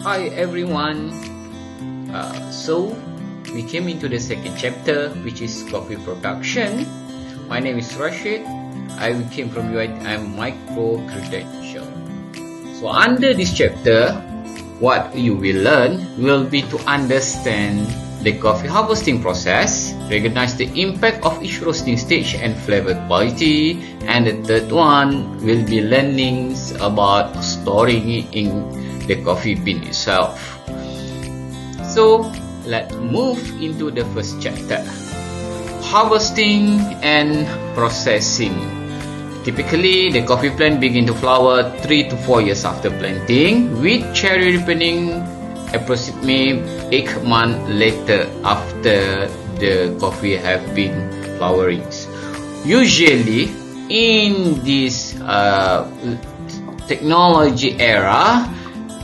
Hi everyone. So we came into the second chapter, which is coffee production. My name is Rashid. I came from UiTM Micro Credential. So under this chapter, what you will learn will be to understand the coffee harvesting process, recognize the impact of each roasting stage and flavor quality, and the third one will be learnings about storing in the coffee bean itself. So let's move into the first chapter, harvesting and processing. Typically, the coffee plant begins to flower 3 to 4 years after planting, with cherry ripening approximately 8 months later after the coffee have been flowering. Usually, in this technology era,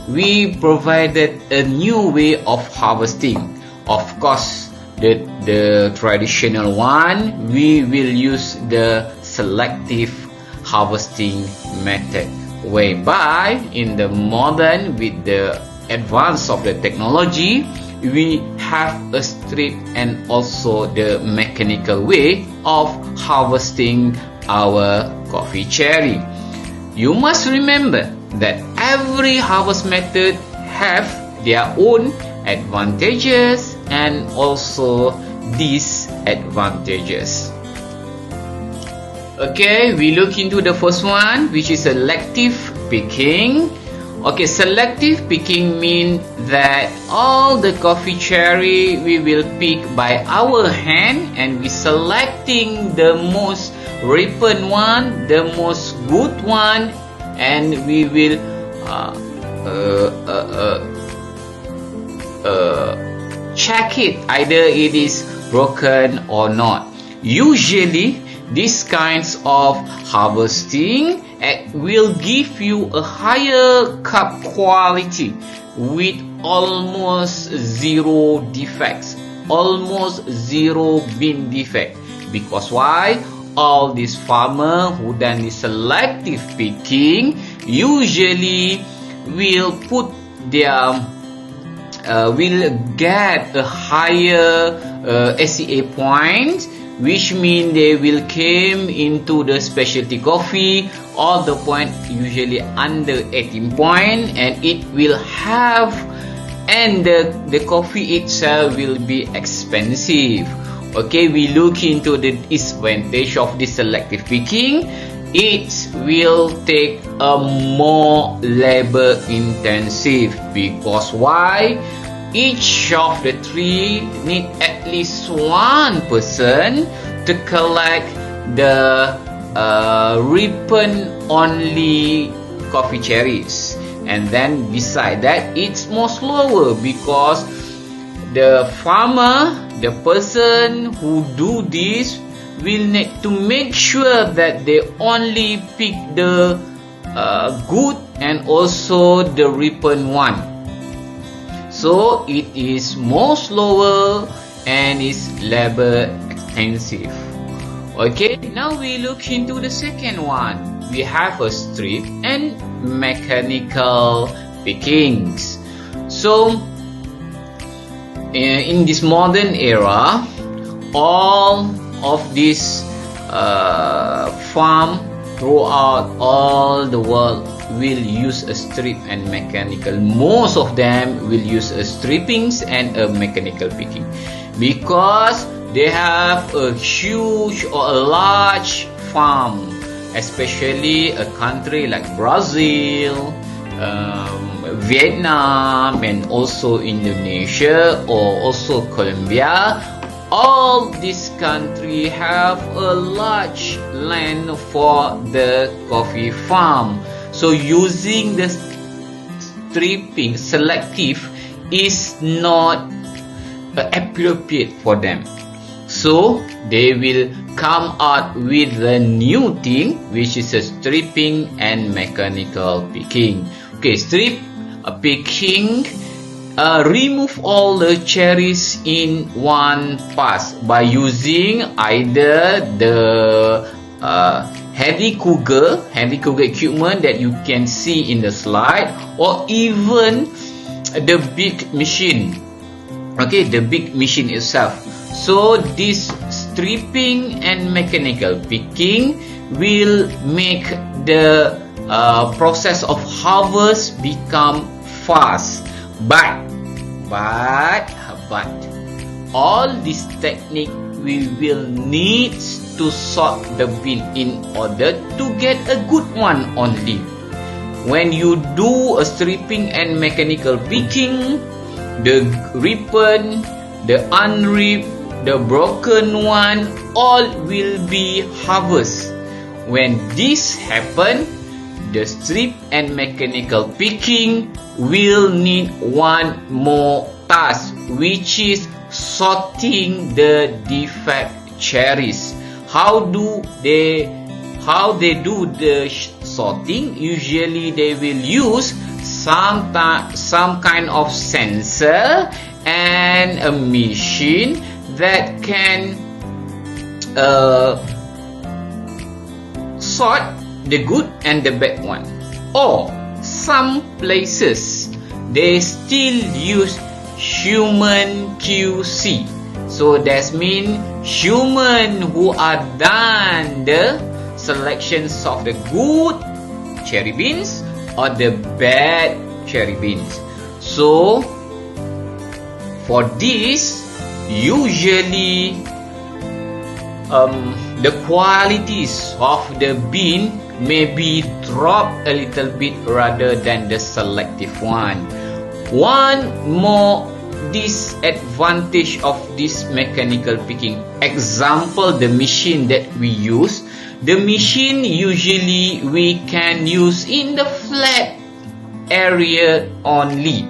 we provided a new way of harvesting. Of course, the traditional one, we will use the selective harvesting method, whereby in the modern, with the advance of the technology, we have a strip and also the mechanical way of harvesting our coffee cherry. You must remember that every harvest method have their own advantages and also disadvantages. Okay, we look into the first one, which is selective picking. Okay, selective picking means that all the coffee cherry we will pick by our hand, and we selecting the most ripened one, the most good one, and we will check it either it is broken or not. Usually these kinds of harvesting will give you a higher cup quality with almost zero defects, almost zero bean defect. Because why? All these farmers who done the selective picking usually will put their will get a higher SCA point, which means they will came into the specialty coffee all the point usually under 18 point, and it will have, and the coffee itself will be expensive. Okay, we look into the disadvantage of this selective picking. It will take a more labor intensive. Because why? Each of the tree need at least one person to collect the ripen only coffee cherries, and then beside that it's more slower, because the farmer, the person who do this, will need to make sure that they only pick the good and also the ripened one. So it is more slower and is labor intensive. Okay, now we look into the second one. We have a strip and mechanical pickings. So in this modern era, all of these farm throughout all the world will use a strip and mechanical. Most of them will use a strippings and a mechanical picking, because they have a huge or a large farm, especially a country like Brazil, Vietnam, and also Indonesia, or also Colombia. All these countries have a large land for the coffee farm. So using the stripping selective is not appropriate for them. So they will come out with a new thing, which is a stripping and mechanical picking. Okay, strip picking remove all the cherries in one pass by using either the heavy cougar equipment that you can see in the slide, or even the big machine. Okay, the big machine itself. So this stripping and mechanical picking will make the process of harvest become fast. But all this technique we will need to sort the bean in order to get a good one only. When you do a stripping and mechanical picking, the ripen, the unripped, the broken one, all will be harvest. When this happen, the strip and mechanical picking will need one more task, which is sorting the defect cherries. How they do the sorting? Usually they will use some kind of sensor and a machine that can sort the good and the bad one. Or some places they still use human QC. So that means human who are done the selections of the good cherry beans or the bad cherry beans. So for this, usually the qualities of the bean may be dropped a little bit rather than the selective one. One more disadvantage of this mechanical picking, example, the machine that we use. The machine usually we can use in the flat area only.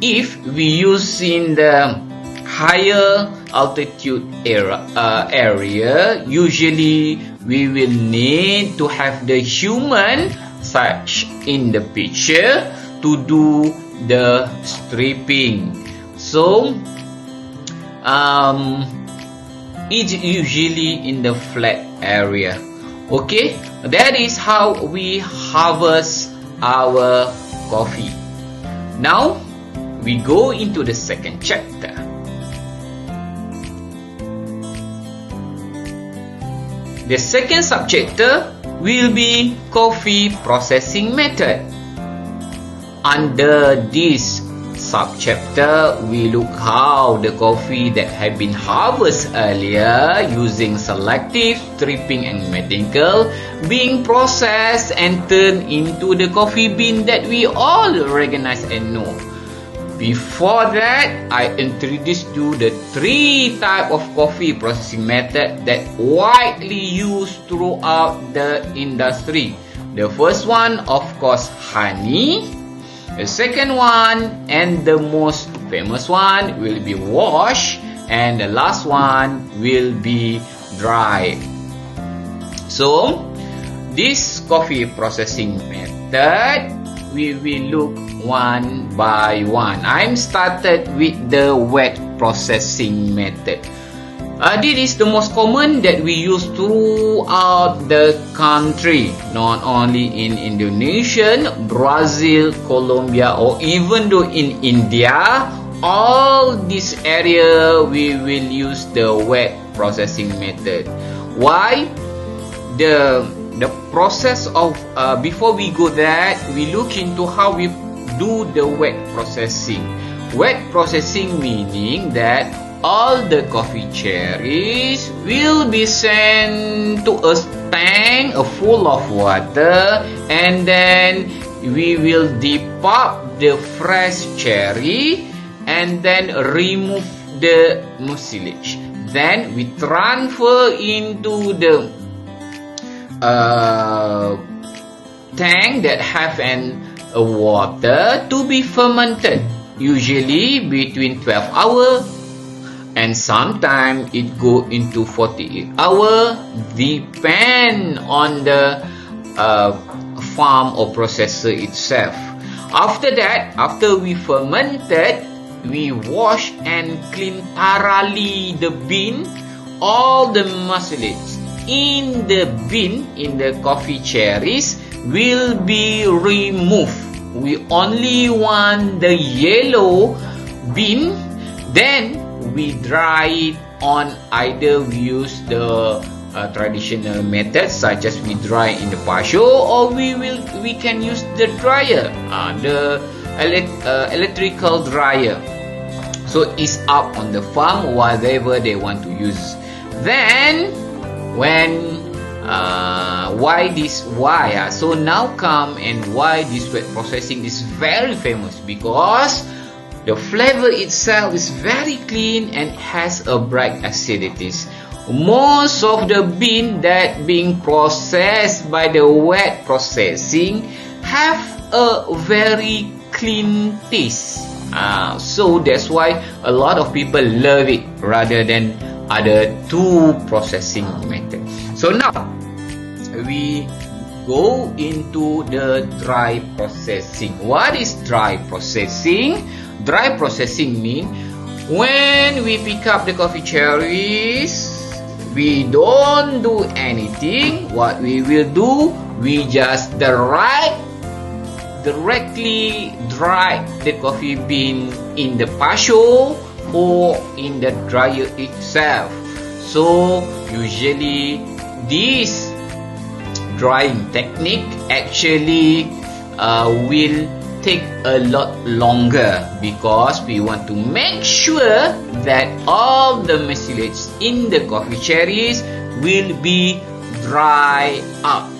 If we use in the higher altitude area, usually we will need to have the human such in the picture to do the stripping. So it's usually in the flat area. Okay, that is how we harvest our coffee. Now we go into the second chapter. The second subchapter will be coffee processing method. Under this subchapter, we look how the coffee that had been harvested earlier using selective, stripping and mechanical being processed and turned into the coffee bean that we all recognize and know. Before that, I introduced you the three types of coffee processing method that widely used throughout the industry. The first one, of course, honey. The second one and the most famous one will be wash, and the last one will be dry. So this coffee processing method we will look one by one. I'm started with the wet processing method. This is the most common that we use throughout the country, not only in Indonesia, Brazil, Colombia, or even though in India. All this area we will use the wet processing method. Why? The process of before we go that, we look into how we do the wet processing. Wet processing meaning that all the coffee cherries will be sent to a tank full of water, and then we will depop the fresh cherry and then remove the mucilage. Then we transfer into the tank that have water to be fermented, usually between 12 hours, and sometimes it go into 48 hours, depend on the farm or processor itself. After that, after we fermented, we wash and clean thoroughly the bean. All the mucilage in the bean, in the coffee cherries, will be removed we only want the yellow bean, then we dry it on either we use the traditional methods such as we dry in the pasho, or we can use the dryer, the electrical dryer. So it's up on the farm, whatever they want to use. Then when why so now come and why this wet processing is very famous, because the flavor itself is very clean and has a bright acidities. Most of the bean that being processed by the wet processing have a very clean taste. So that's why a lot of people love it rather than other two processing methods. So now we go into the dry processing. What is dry processing? Dry processing means when we pick up the coffee cherries, we don't do anything. What we will do, we just directly dry the coffee bean in the pasho or in the dryer itself. So usually this drying technique actually will take a lot longer, because we want to make sure that all the mucilages in the coffee cherries will be dry out.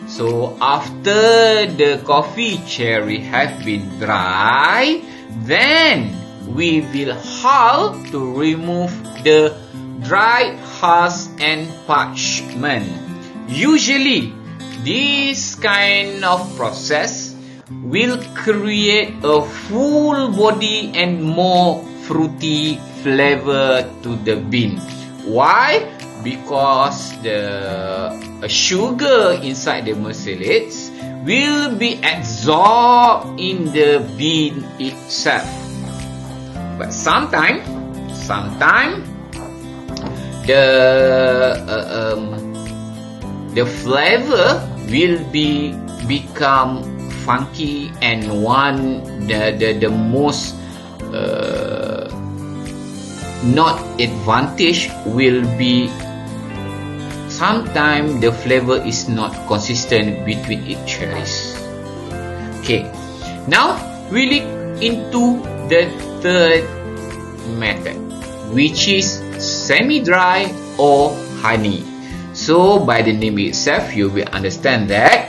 So after the coffee cherry have been dry, then we will have to remove the dry husk and parchment. Usually this kind of process will create a full body and more fruity flavor to the bean. Why? Because the sugar inside the mucilages will be absorbed in the bean itself. But sometimes the flavor will become funky, and the most not advantage will be sometimes the flavor is not consistent between each cherries. Okay, now we look into the third method, which is semi-dry or honey. So by the name itself, you will understand that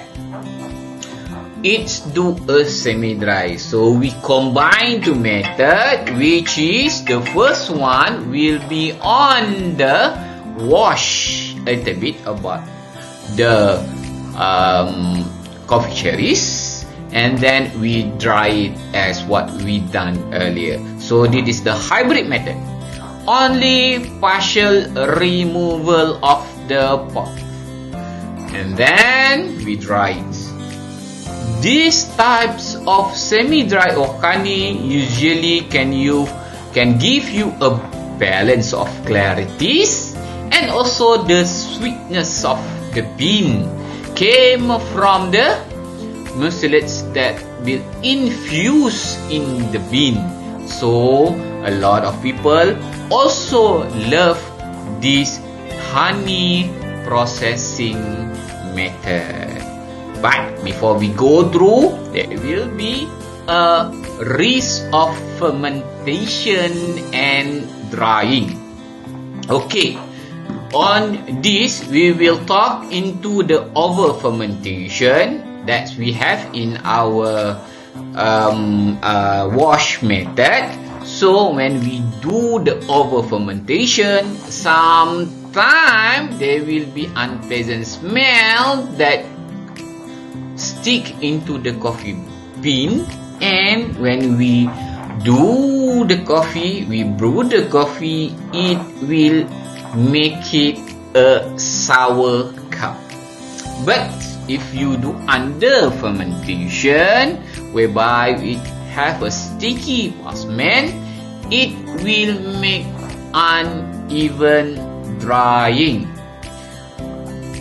it's do a semi-dry. So we combine two method, which is the first one will be on the wash a little bit about the coffee cherries, and then we dry it as what we done earlier. So this is the hybrid method, only partial removal of the pulp, and then we dry it. These types of semi-dry or honey usually can give you a balance of clarities, and also the sweetness of the bean came from the mucilages that will infuse in the bean. So a lot of people also love this honey processing method. But before we go through, there will be a risk of fermentation and drying. Okay, on this we will talk into the over fermentation that we have in our wash method. So when we do the over fermentation, sometimes there will be unpleasant smell that stick into the coffee bean, and when we do the coffee, we brew the coffee, it will make it a sour cup. But if you do under fermentation, whereby it have a sticky plasma, it will make uneven drying,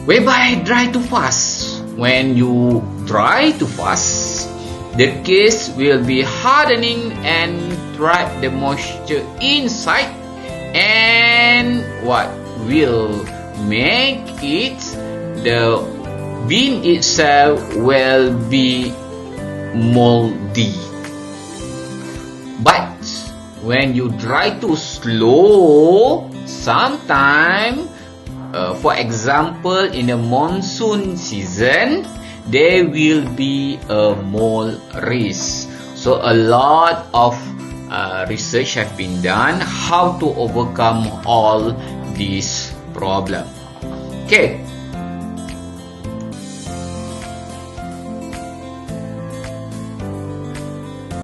whereby dry too fast. When you dry too fast, the case will be hardening and trap the moisture inside, and what will make it, the bean itself will be moldy. But when you dry too slow, sometime, for example, in the monsoon season, there will be a mold risk. So a lot of research have been done how to overcome all these problems. Okay,